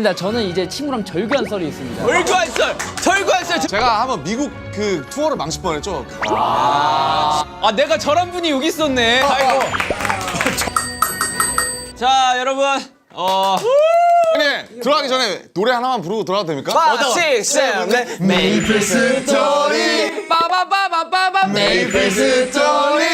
저는 이제 친구랑 절교한 썰이 있습니다. 절교한 썰! 절교한 썰! 제가 한번 미국 그 투어를 망칠 뻔했죠. 아, 내가 저런 분이 여기 있었네. 아이고. 자, 여러분. 형님 들어가기 전에 노래 하나만 부르고 들어가도 됩니까? 5, 6, 7, 8. 메이플 스토리. 빠바바바바바. 메이플 스토리.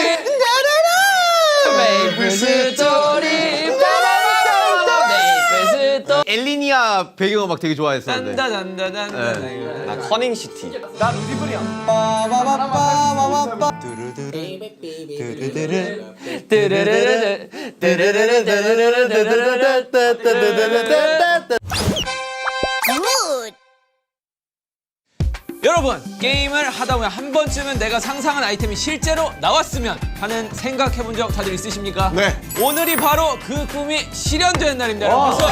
메이플 스토리. 빠바바바바. 메이플 스토리. 엘리니아 배경음악 되게 좋아했었는데. 단다단다단다. 나 커닝시티. 나 루디블이야. 여러분, 게임을 하다 보면 한 번쯤은 내가 상상한 아이템이 실제로 나왔으면 하는 생각해본 적 다들 있으십니까? 네. 오늘이 바로 그 꿈이 실현되는 날입니다. 여러분. 박수!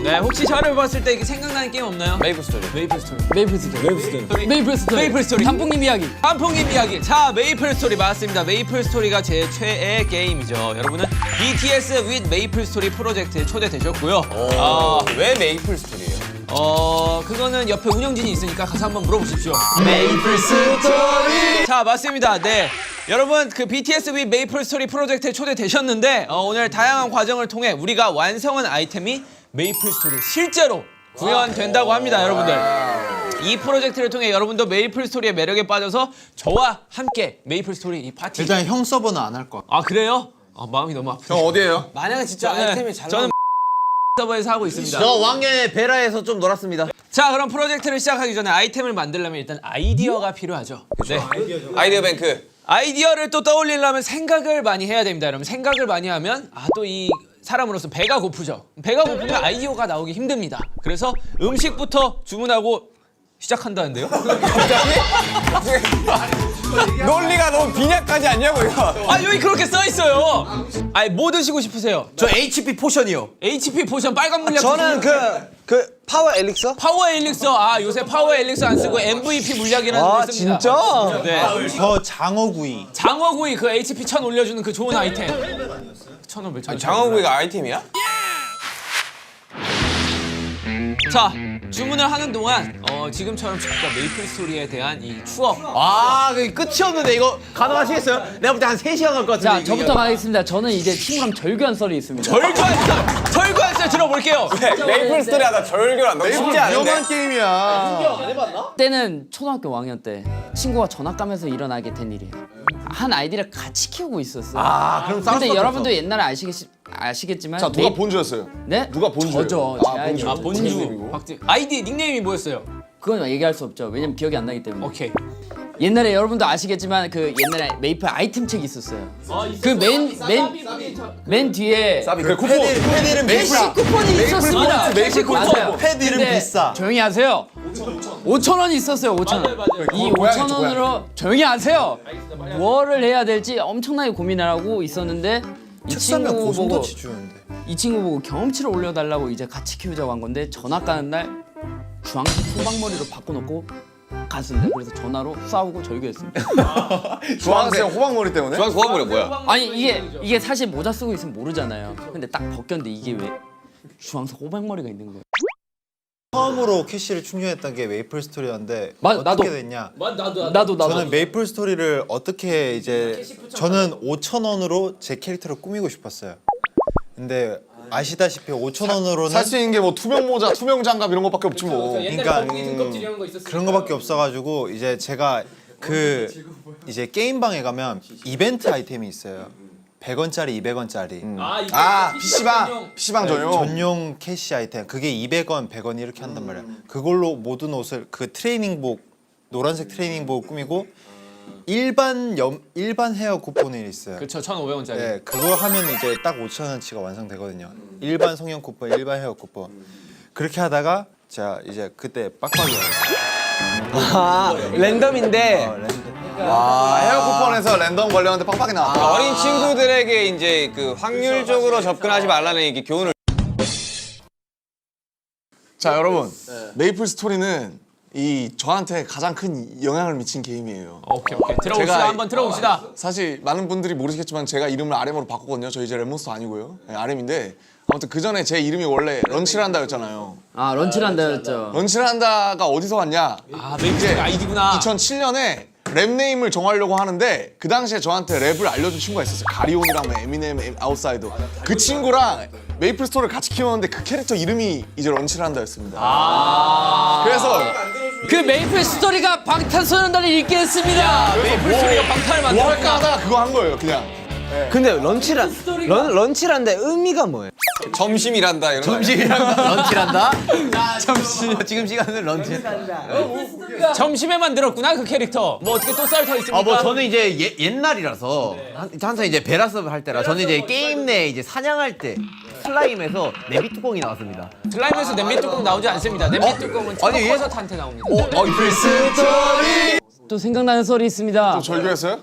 네, 혹시 저를 봤을 때 생각나는 게임 없나요? 메이플 스토리. 메이플 스토리. 메이플 스토리. 메이플 스토리. 메이플 스토리. 단풍님 이야기. 단풍님 이야기. 자, 메이플 스토리 맞습니다. 메이플 스토리가 제 최애 게임이죠. 여러분은 BTS with 메이플 스토리 프로젝트에 초대되셨고요. 왜 메이플 스토리예요? 그거는 옆에 운영진이 있으니까 가서 한번 물어보십시오. 메이플 스토리. 자, 맞습니다. 네. 여러분, 그 BTS with 메이플 스토리 프로젝트에 초대되셨는데 오늘 다양한 과정을 통해 우리가 완성한 아이템이 메이플 스토리 실제로 구현된다고 합니다, 여러분들. 이 프로젝트를 통해 여러분도 메이플 스토리의 매력에 빠져서 저와 함께 메이플 스토리 이 파티. 일단 형 서버는 안 할 거야. 아, 그래요? 마음이 너무 아프죠. 형 어디에요? 만약에 진짜 아이템이 잘 저는 서버에서 하고 있습니다. 저 왕년에 베라에서 좀 놀았습니다. 자, 그럼 프로젝트를 시작하기 전에 아이템을 만들려면 일단 아이디어가 필요하죠. 네. 아이디어 뱅크. 아이디어를 또 떠올리려면 생각을 많이 해야 됩니다, 여러분. 생각을 많이 하면 또 이 사람으로서 배가 고프죠. 배가 고프면 아이디어가 나오기 힘듭니다. 그래서 음식부터 주문하고 시작한다는데요? 논리가 너무 빈약하지 않냐고 이거. 여기 그렇게 써 있어요. 뭐 드시고 싶으세요? 저 HP 포션이요. HP 포션 빨간 물약. 저는 그 파워 엘릭서? 파워 엘릭서. 요새 파워 엘릭서 안 쓰고 MVP 물약이라는 걸 씁니다. 진짜? 네. 저 장어구이. 장어구이 그 HP 1000 올려주는 그 좋은 아이템. 1500. 장어구이가 아이템이야? 자, 주문을 하는 동안 지금처럼 진짜 메이플 스토리에 대한 이 추억. 그게 끝이 없는데 이거 가능하시겠어요? 내가 볼 때 한 3시간 갈 것 같은데. 자, 저부터 가겠습니다. 저는 이제 친구랑 절교한 썰이 있습니다. 절교한 썰 들어볼게요. 메이플 스토리 하다 절교란 너무 쉽지 않은데? 위험한 게임이야. 그때는 초등학교 5학년 때 친구가 전학 가면서 일어나게 된 일이에요. 한 아이디를 같이 키우고 있었어요. 그럼 싸울 근데 수밖에 여러분도 옛날에 아시겠지만 자 누가 본주였어요? 네? 누가 본주예요? 저죠. 제 아이디. 본주. 박지. 아이디 닉네임이 뭐였어요? 그건 얘기할 수 없죠. 왜냐면 기억이 안 나기 때문에. 오케이. 옛날에 여러분도 아시겠지만 그 옛날에 메이플 아이템 책이 있었어요. 그 맨 뒤에 그 쿠폰. 패디는 캐시 쿠폰이 있었습니다. 메이플 쿠폰. 맞아요. 패디는 근데 비싸. 조용히 하세요. 5,000원이 있었어요. 5,000원. 이 고양이 5,000원으로 조용히 하세요. 뭐를 해야 될지 엄청나게 고민을 하고 있었는데 이 책 사면 친구 보고 고슴도치 주는데. 이 친구 보고 경험치를 올려달라고 이제 같이 키우자고 한 건데 전학 가는 날 주황색 소방머리로 바꿔놓고 갔습니다. 그래서 전화로 싸우고 절교했습니다. 주황색 호박머리 때문에? 주황 고함물이 뭐야? 아니 이게 사실 모자 쓰고 있으면 모르잖아요. 근데 딱 벗겼는데 이게 왜 주황색 호박머리가 있는 거예요? 처음으로 캐시를 충전했던 게 메이플 스토리였는데 나도. 어떻게 됐냐? 나도 저는 메이플 스토리를 어떻게 이제 저는 5,000원으로 제 캐릭터를 꾸미고 싶었어요. 근데 아시다시피 5,000원으로는 살 수 있는 게 뭐 투명 모자, 투명 장갑 이런 것밖에 없지 뭐. 그러니까 그런 거밖에 없어가지고 이제 제가 그 이제 게임방에 가면 이벤트 아이템이 있어요. 100원짜리, 200원짜리 PC방 전용. 전용 캐시 아이템. 그게 200원, 100원 이렇게 한단 말이야. 그걸로 모든 옷을 그 트레이닝복 노란색 트레이닝복 꾸미고 일반 헤어 쿠폰이 있어요. 그렇죠. 1,500원짜리. 네, 그거 하면 이제 딱 5,000원치가 완성되거든요. 일반 성형 쿠폰, 일반 헤어 쿠폰. 그렇게 하다가 자 이제 그때 빡빡이에요. 랜덤인데 헤어 쿠폰에서 랜덤 관련한테 빡빡이 나왔다. 어린 친구들에게 이제 그 확률적으로 접근하지 말라는 이게 교훈을. 자 여러분, 메이플 스토리는 저한테 가장 큰 영향을 미친 게임이에요. 오케이. 들어봅시다. 한번 들어봅시다. 사실 많은 분들이 모르시겠지만 제가 이름을 RM으로 바꿨거든요. 저 이제 랩몬스터 아니고요. 네, RM인데 아무튼 그 전에 제 이름이 원래 런치를 한다였잖아요. 아 런치를 한다였죠. 런치를 한다가 어디서 왔냐? 아 메이플 아이디구나. 2007년에 랩 네임을 정하려고 하는데 그 당시에 저한테 랩을 알려준 친구가 있었어요. 가리온이랑 뭐 에미넴, 아웃사이더. 그 친구랑 메이플 스토리를 같이 키웠는데 그 캐릭터 이름이 이제 런치를 한다였습니다. 그래서 그 메이플 스토리가 방탄소년단을 읽게 했습니다. 메이플 스토리가 방탄을 뭐 할까 만들었다. 하다가 그거 한 거예요, 그냥. 근데 런치란데 의미가 뭐예요? 점심이란다 이런 거 아니야? 런치란다? 지금 시간은 런치. 점심에 만들었구나 그 캐릭터. 뭐 어떻게 또 썰 더 있습니까? 아 뭐 저는 이제 옛날이라서 항상 이제 베라스 할 때라 저는 이제 게임 내 이제 사냥할 때 슬라임에서 내비 뚜껑이 나왔습니다. 슬라임에서 냄비 뚜껑 나오지 않습니다. 냄비 뚜껑은 버섯한테 나옵니다. 또 생각나는 썰이 있습니다. 절교했어요?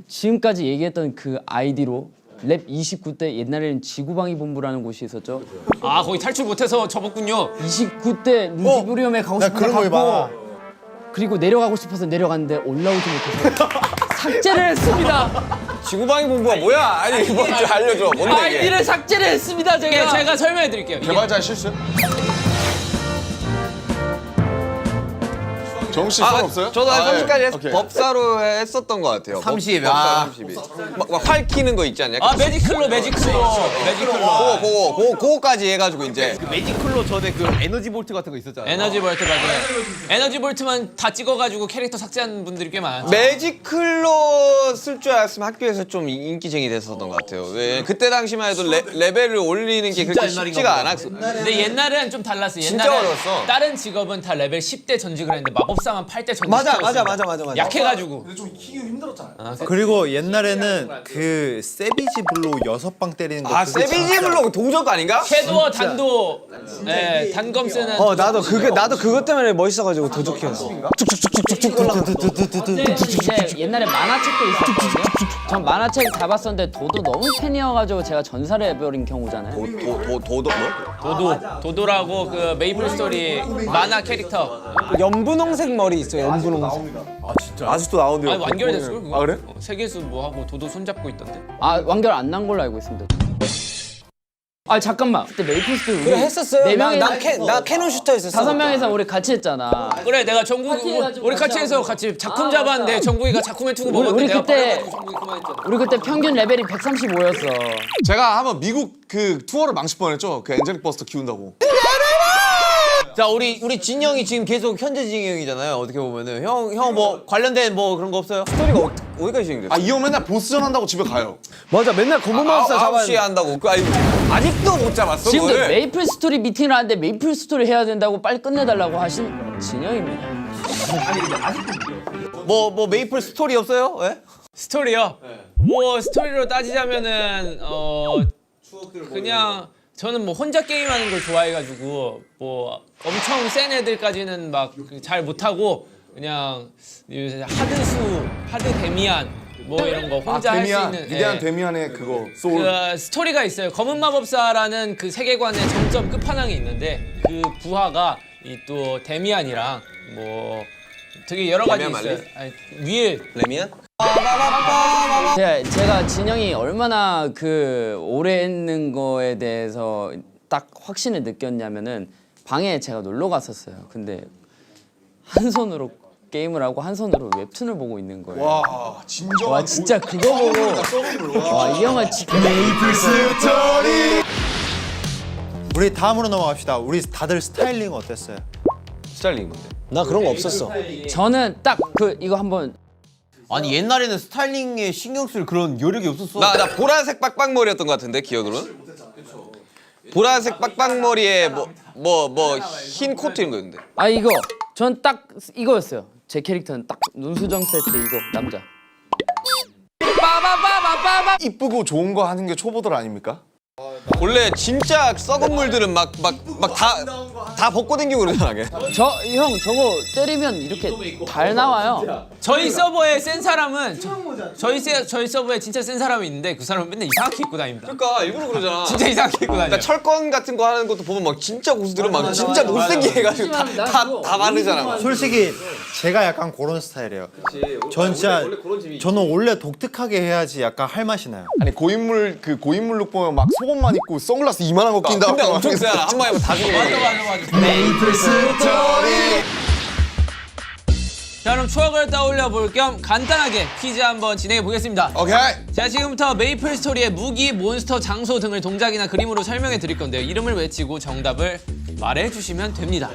지금까지 얘기했던 그 아이디로 랩 29대 옛날에는 지구방위 본부라는 곳이 있었죠. 아 거기 탈출 못해서 접었군요. 29대 루지브리움에 가고 나 싶은 그런 거 갔고 그리고 내려가고 싶어서 내려갔는데 올라오지 못해서 삭제를 했습니다. 지구방위 본부가 뭐야? 아니 뭔지 알려줘. 뭔데 이게? 아이디를 삭제를 했습니다. 제가 설명해 드릴게요. 이게 개발자 실수요? 정우 씨 썰 없어요? 저도 한 30까지 오케이. 법사로 했었던 것 같아요. 30. 법사 아. 32. 막 활키는 거 있지 않냐? 아 매지클로. 그거까지 해가지고 이제 매지클로 전에 그 에너지 볼트 같은 거 있었잖아요. 에너지 볼트 맞아요. 에너지 볼트만 다 찍어가지고 캐릭터 삭제한 분들이 꽤 많았죠. 매지클로 쓸 줄 알았으면 학교에서 좀 인기쟁이 됐었던 것 같아요. 왜 그때 당시만 해도 레벨을 올리는 게 그렇게 쉽지가 않았어. 근데 옛날은 좀 달랐어. 진짜 옛날에 어려웠어. 다른 직업은 다 레벨 10대 전직을 했는데 마법사만 8대 전직. 맞아. 약해가지고. 그리고 옛날에는 그 세비지 블로 6방 때리는 거 아 그게 세비지 진짜- 블록 도적 아닌가? 섀도어 단도 단검 쓰는. 나도 그것 때문에 멋있어가지고 도둑이었어. 이제 옛날에 만화책도 있었거든요. 전 만화책 다 봤었는데 도도 너무 팬이어가지고 제가 전사를 해버린 경우잖아요. 도적 뭐? 도도라고 그 메이플 스토리 만화 캐릭터. 연분홍색 머리 있어요. 연분홍색. 아직도 나오는데요. 아니 완결됐어 그거. 아, 그래? 세계수 뭐 하고 도도 손잡고 있던데. 아 완결 안 난 걸로 알고 있습니다. 아 잠깐만 그때 메이플 스토리 그래 했었어요. 네 명이서 나 캐논 슈터 했었어. 5명이서 우리 같이 했잖아. 그래 내가 정국이 해가지고 우리 같이 해서 같이 작품 잡았는데 정국이가 작품에 투고 먹었는데 우리 내가 그때- 빨아가지고 정국이 그만했잖아. 우리 그때 평균 레벨이 135였어. 제가 한번 미국 그 투어를 망칠 뻔했죠. 그 엔젤릭 버스터 키운다고. 자 우리 진영이 지금 계속 현재 진영이잖아요. 어떻게 보면은 형 뭐 관련된 뭐 그런 거 없어요? 스토리가 어디까지 진행됐어? 아, 이 형 맨날 보스전 한다고 집에 가요. 맞아 맨날 검은 마법사 9시에 한다고. 아직도 못 잡았어 지금도 그거를? 메이플 스토리 미팅을 하는데 메이플 스토리 해야 된다고 빨리 끝내달라고 하신 진영입니다. 뭐 메이플 스토리 없어요? 왜? 스토리요? 뭐 스토리로 따지자면은 그냥 저는 뭐 혼자 게임하는 걸 좋아해가지고 뭐 엄청 센 애들까지는 막 잘 못하고 그냥 하드 데미안 뭐 이런 거 혼자 할 수 데미안, 있는 위대한 예. 데미안의 그거 소울. 그 스토리가 있어요. 검은 마법사라는 그 세계관의 점점 끝판왕이 있는데 그 부하가 이 또 데미안이랑 뭐 되게 여러 가지 데미안 있어요. 말리? 아니, 위에 레미안? 제가 진영이 얼마나 그 오래 했는 거에 대해서 딱 확신을 느꼈냐면은 방에 제가 놀러 갔었어요. 근데 한 손으로 게임을 하고 한 손으로 웹툰을 보고 있는 거예요. 와, 진정. 와 진짜 그거 보고 와 이 형은 진짜 우리 다음으로 넘어갑시다. 우리 다들 스타일링 어땠어요? 스타일링 뭔데? 나 그런 거 없었어. 저는 딱 그 이거 한번 아니 옛날에는 스타일링에 신경 쓸 그런 여력이 없었어. 나 보라색 빡빡머리였던 것 같은데 기억으로는? 보라색 빡빡머리에 뭐 흰 코트 이런 거였는데. 아 이거 전 딱 이거였어요. 제 캐릭터는 딱 눈수정 세트 이거 남자. 이쁘고 좋은 거 하는 게 초보들 아닙니까? 원래 진짜 썩은 물들은 막 다 벗고 댕기고 그러잖아. 걔. 저 형 저거 때리면 이렇게 달 나와요. 저희 서버에 센 사람은 저희 서버에 진짜 센 사람이 있는데 그 사람은 맨날 이상하게 입고 다닙니다. 그러니까 일부러 그러잖아. 진짜 이상하게 입고 다녀. 그러니까 철권 같은 거 하는 것도 보면 막 진짜 고수들은 막 진짜 못생기게 해가지고 다 마르잖아. 막. 솔직히 제가 약간 그런 스타일이에요. 전 진짜 저는 원래 독특하게 해야지 약간 할 맛이 나요. 아니 고인물 그 고인물룩 보면 막 속옷만 입고 선글라스 이만한 거 낀다. 근데 엄청 세잖아. 한 방에 다 죽어. 맞아. 메이플 스토리. 자 그럼 추억을 떠올려 볼 겸 간단하게 퀴즈 한번 진행해 보겠습니다. 오케이. 자 지금부터 메이플 스토리의 무기, 몬스터, 장소 등을 동작이나 그림으로 설명해 드릴 건데요. 이름을 외치고 정답을 말해 주시면 됩니다.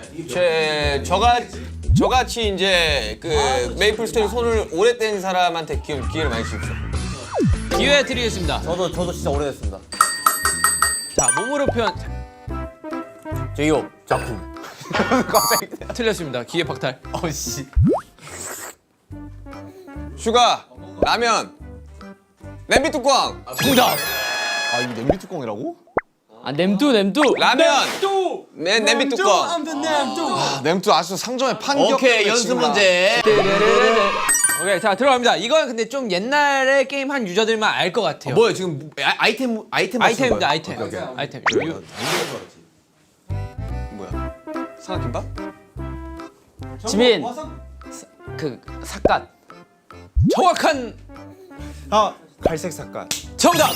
저같이 이제 그 메이플 스토리 손을 오래 뗀 사람한테 기회를 많이 주십시오. 기회 드리겠습니다. 저도 진짜 오래됐습니다. 자 몸으로 표현. 제이홉 작품. 틀렸습니다. 기회 박탈. 어씨. 슈가 라면 냄비 뚜껑 정답. 아 이거 냄비 뚜껑이라고? 아 냄두 라면 냄비 뚜껑. 아, 냄비 아주 상점의 판격. 오케이 연습 문제. 오케이 자 들어갑니다. 이건 근데 좀 옛날에 게임 한 유저들만 알 것 같아요. 뭐야 지금 아이템 아이템입니다. 아이템. 아이템. 뭐야? 삼각김밥? 지민 그 삿갓 정확한 아 갈색 삭간. 정답.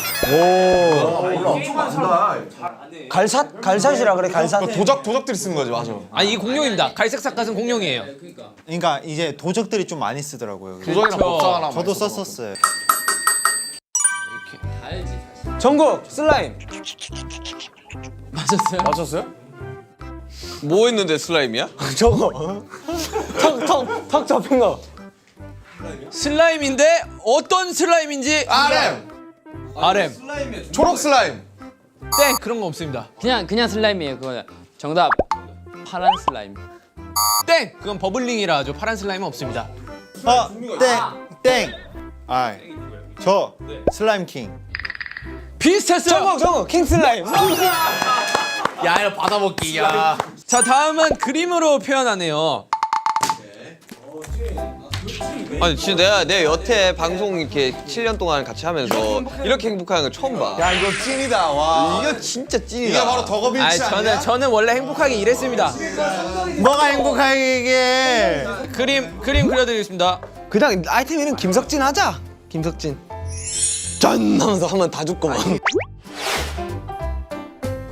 갈삿이라 그래 갈삿. 도적들이 쓰는 거지 맞아. 아니 이 공룡입니다. 갈색 삭갓은 공룡이에요. 그러니까 이제 도적들이 좀 많이 쓰더라고요. 도적이랑 그쵸. 법사 하나. 저도 썼었어요. 전국 슬라임. 맞았어요? 맞췄어요? 뭐 했는데 슬라임이야? 저거. 턱 접힌 거. 슬라임인데 어떤 슬라임인지 RM. 초록 슬라임. 땡 그런 거 없습니다. 그냥 슬라임이에요. 그거 정답 파란 슬라임. 땡 그건 버블링이라 하죠. 파란 슬라임은 없습니다. 땡. 아, 저 슬라임 킹. 비슷했어요. 저거 킹 슬라임. 야 이거 받아먹기 야. 자 다음은 그림으로 표현하네요. 아니 진짜 내가 여태 방송 이렇게 7년 동안 같이 하면서 이렇게 행복한 거 처음 봐. 야 이거 찐이다. 와. 이거 진짜 찐이다. 이게 바로 덕업일치 아 아니야? 저는 원래 행복하게 일했습니다. 뭐가 행복하게 이게? 그림 그려드리겠습니다. 그냥 아이템 이름 김석진 하자. 김석진. 짠 하면서 하면 다 죽고만.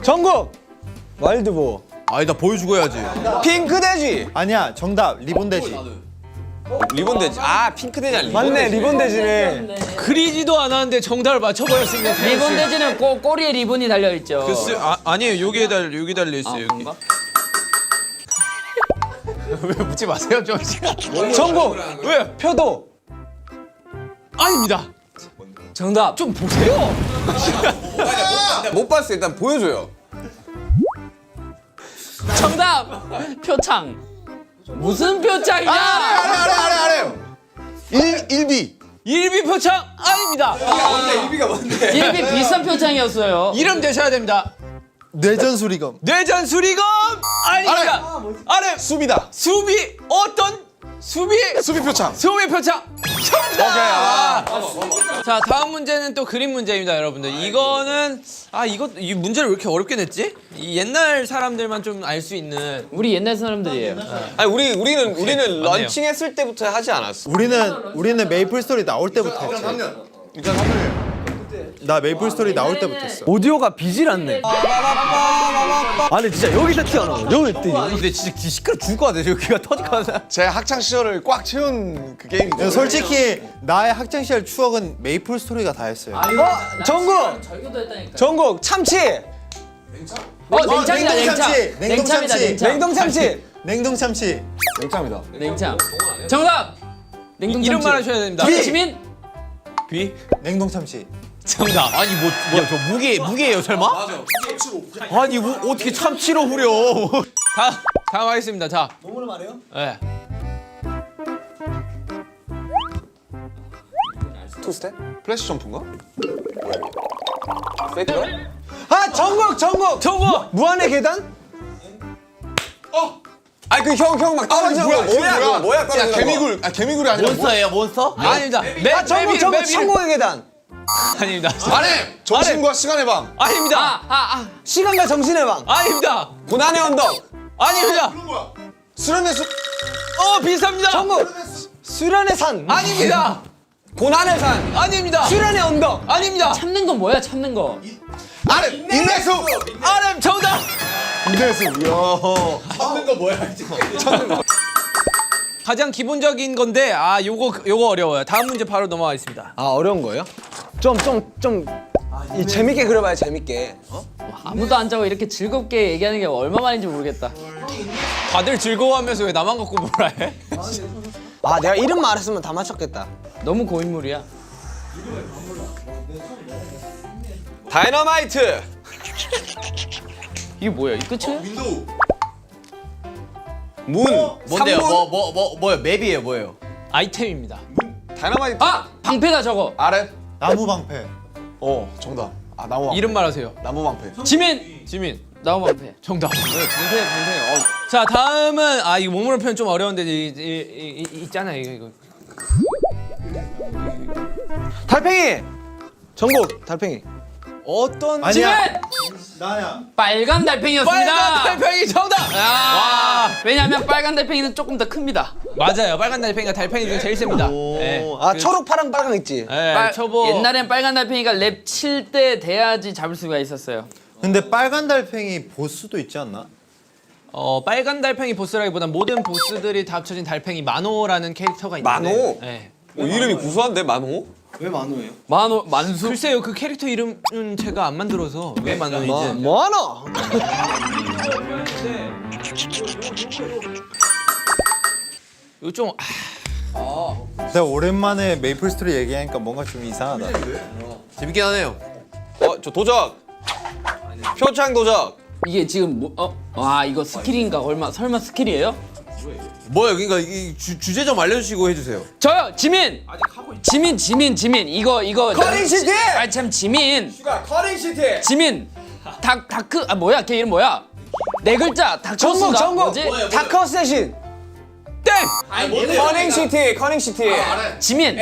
전국 와일드보. 아니 나 보여주고 해야지. 핑크 돼지. 아니야 정답 리본 돼지. 리본 돼지. 아 핑크 돼지 아니야? 맞네 리본 돼지네. 그리지도 않았는데 정답을 맞춰버렸습니다. 리본 돼지는 꼬리에 리본이 달려 있죠. 아니에요. 여기 달려 있어요. 여기. 왜 묻지 마세요, 좀. 전국 왜? 표도. 아닙니다. 정답 좀 보세요. 못 봤어. 일단 보여줘요. 정답 표창. 무슨 표창이냐? 아래. 일비. 일비 표창 아닙니다. 일비 비싼 표창이었어요. 이름 되셔야 됩니다. 뇌전수리검. 뇌전 수리검 아닙니다. 아래 수비다. 수비 어떤 수비 수비 표창. 표창 정답. 자 다음 문제는 또 그림 문제입니다, 여러분들. 이거는 이 문제를 왜 이렇게 어렵게 냈지? 이 옛날 사람들만 좀 알 수 있는. 우리 옛날 사람들이에요. 아니 우리는 맞네요. 런칭했을 때부터 하지 않았어. 우리는 메이플 스토리 나올 때부터 했지. 일단 3년이에요. 나 메이플 스토리 나올 때부터 했어. 오디오가 비질 않네. 아니 진짜 여기서 튀어나와. 여기 뜨지. 근데 진짜 시끄러 죽을 것 같아. 여기가 터질 것 같아. 제 학창 시절을 꽉 채운 그 게임이죠. 솔직히 나의 학창 시절 추억은 메이플 스토리가 다 했어요. 전국 전국 참치. 냉창이다 냉창. 냉참이다 냉참. 냉동 참치. 냉동 참치. 냉참이다. 냉참. 정답. 냉동 이름 참치. 말하셔야 됩니다. 지민. 비 냉동 참치. 정답. 아니 뭐야 저 무게예요 설마? 맞아. 아니 뭐 어떻게 참치로 후려? 다음 하겠습니다. 자. 몸으로 말해요? 네. 투스텝? 플래시 점프인가? 페이크야? 아 전국 정국. 무한의 계단. 아 그 형 막 떨어지는 거 뭐야 그거 뭐야 야 떨어지는 거. 개미굴 개미굴이 아니라 몬스터예요 몬스터? 아닙니다. 아 저거 천국의 계단. 아닙니다. 아렘 정신과 시간의 방. 아닙니다. 시간과 정신의 방. 아닙니다. 고난의 언덕. 아닙니다. 수련의 숲. 비슷합니다. 천국. 수련의 산. 아닙니다. 고난의 산. 아닙니다. 수련의 언덕. 아닙니다. 참는 건 뭐야? 참는 거. 아렘 인내의 숲. RM 정답. 인내의 숲. 이야. 가장 기본적인 건데 요거 어려워요. 다음 문제 바로 넘어가겠습니다. 아 어려운 거예요? 좀 재밌게 그려봐요 재밌게. 아무도 안 자고 이렇게 즐겁게 얘기하는 게 얼마만인지 모르겠다. 다들 즐거워하면서 왜 나만 갖고 뭐라 해? 아 내가 이름 말했으면 다 맞췄겠다. 너무 고인물이야. 다이너마이트. 이게 뭐야? 이 끝이야? 문. 뭔데요? 뭐요? 맵이에요 뭐예요? 아이템입니다. 다이너마이트. 아! 방패다 저거. 아렘. 나무 방패. 정답. 아 나무 방패. 이름 말하세요. 나무 방패. 지민! 지민. 나무 방패. 정답. 방패. 자 다음은 이거 몸으로 표현 좀 어려운데 있잖아 이거. 달팽이. 정국 달팽이. 어떤 아니야. 지민! 나야. 빨간 달팽이였습니다. 빨간 달팽이 정답. 와. 왜냐하면 빨간 달팽이는 조금 더 큽니다. 맞아요. 빨간 달팽이가 달팽이 중에 제일 셉니다. 네. 아 초록 파랑 빨강 있지. 네, 초보. 옛날엔 빨간 달팽이가 랩 칠 때 돼야지 잡을 수가 있었어요. 근데 빨간 달팽이 보스도 있지 않나? 빨간 달팽이 보스라기보단 모든 보스들이 다 합쳐진 달팽이 만호라는 캐릭터가 있는데. 만호? 네. 이름이 구수한데 만호? 왜 만호예요? 만수? 글쎄요 그 캐릭터 이름은 제가 안 만들어서 왜 만호인지. 뭐하노? 이거 좀 내가 오랜만에 메이플 스토리 얘기하니까 뭔가 좀 이상하다. 재밌긴 하네요. 저 도적. 표창 도적. 이게 지금 와 이거 스킬인가 설마 스킬이에요? 뭐예요? 그러니까 이 주제 좀 알려주시고 해주세요. 저요 지민. 지민 이거 커링 시티! 아참 지민 커링 시티. 지민 다크 뭐야 걔 이름 뭐야? 네 글자 다크호스가 정국. 뭐지? 다크 세신. 땡. 커닝 시티. 커닝 시티. 지민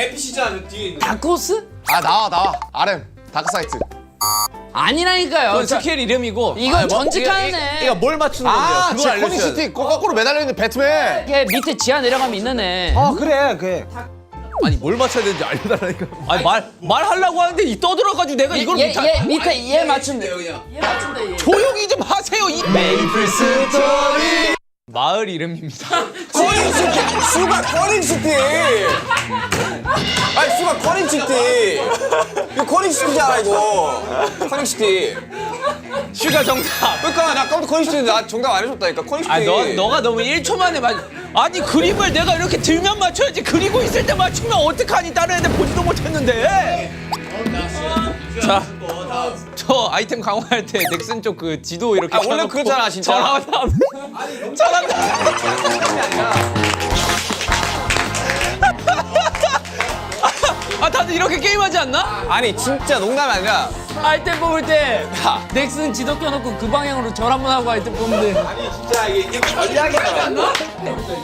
다크호스? 나와. 아렘. 다크사이트. 아니라니까요. 그건 스킬 이름이고. 이건 전직하네. 이거 뭘 맞추는 건데요? 그걸 코닝 알려주셔야 시티 거꾸로 매달려 있는 배트맨. 걔 밑에 지하 내려가면 있는 애. 그래. 아니 뭘 맞춰야 되는지 알려달라니까. 아니 말하려고 하는데 이 떠들어가지고 내가 이걸 얘 못하. 밑에 얘 맞춘대. 얘 맞춘대 얘. 조용히 좀 하세요. 이 메이플 스토리. 마을 이름입니다. 커닝 시티. 수가 커닝 시티. 아니 수가 커닝 시티. 이거 커닝 시티잖아 이거. 커닝 시티. 슈가 정답. 그러니까 나 아까부터 커닝 시티 나 정답 안 해줬다니까 커닝 시티. 너가 너무 1초 만에 아니 그림을 내가 이렇게 들면 맞춰야지. 그리고 있을 때 맞추면 어떡하니? 다른 애들 보지도 못했는데. 자, 저 아이템 강화할 때 넥슨 쪽 그 지도 이렇게 원래 켜놓고 그거잖아, 진짜. 저랑 다들 이렇게 게임하지 않나? 아니 진짜 농담이 아니라 아이템 뽑을 때 넥슨 지도 켜놓고 그 방향으로 절 한번 하고 아이템 뽑으면 돼.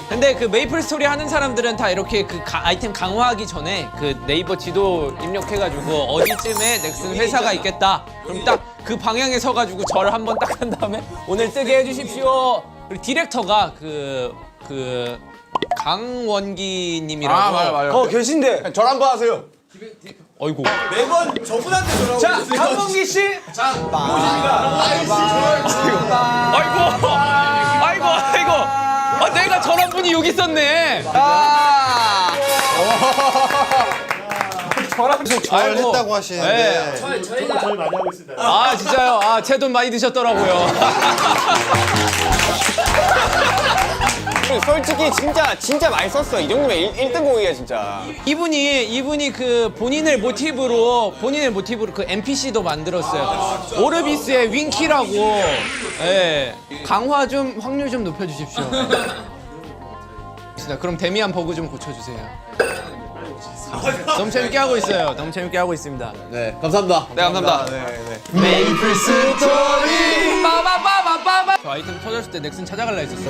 근데 그 메이플 스토리 하는 사람들은 다 이렇게 그 아이템 강화하기 전에 그 네이버 지도 입력해가지고 어디쯤에 넥슨 회사가 있겠다. 그럼 딱 그 방향에 서가지고 절 한번 딱 한 다음에 오늘 뜨게 해주십시오. 그리고 디렉터가 그 강원기님이라고. 맞아. 계신데. 절 한번 하세요. 어이구. 자 강범기 씨. 아이고. 내가 저런 분이 여기 있었네. 절 했다고 하시는데 아 진짜요? 제 돈 많이 드셨더라고요. 솔직히 진짜 많이 썼어. 이 정도면 1등 공이야 진짜. 이분이 그 본인을 모티브로 그 NPC도 만들었어요. 오르비스의 윙키라고. 예. 강화 좀 확률 좀 높여주십시오. 그럼 데미안 버그 좀 고쳐주세요. 너무 재밌게 하고 있어요. 너무 재밌게 하고 있습니다. 네 감사합니다. 네 감사합니다. 메이플 스토리 빠바바바 빠바바바. 저 아이템 터졌을 때 넥슨 찾아갈라 했었어.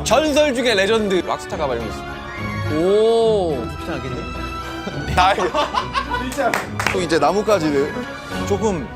전설 중에 레전드. 락스타 가발 이런 거 있어. 오. 또 이제 나뭇가지를 조금